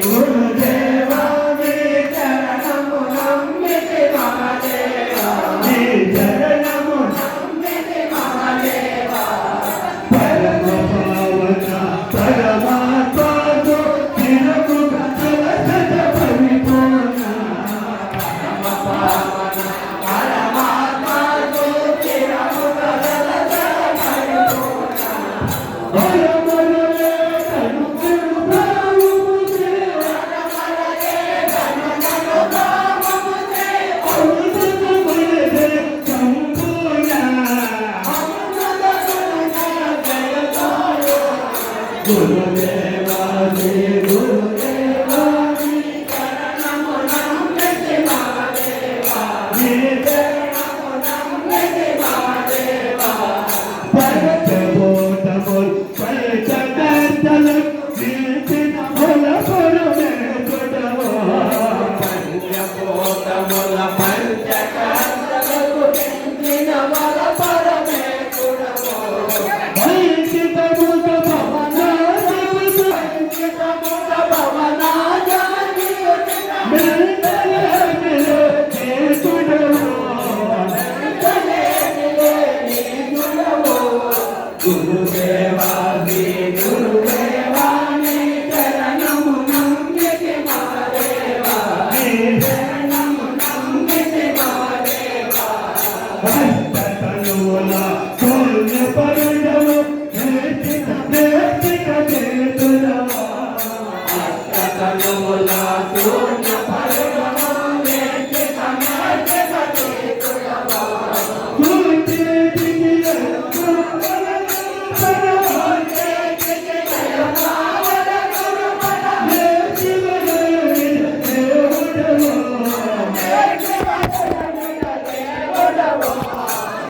గురుదేవా నీ చరణము నమ్మితి మహాదేవా నీ చరణము నమ్మితి మహాదేవా పరమ పావన పరమాత్మతో చిరముగ కలసత పరిపూర్ణ పరమ పావన పరమాత్మతో చిరముగ కలసత పరిపూర్ణ గురుదేవా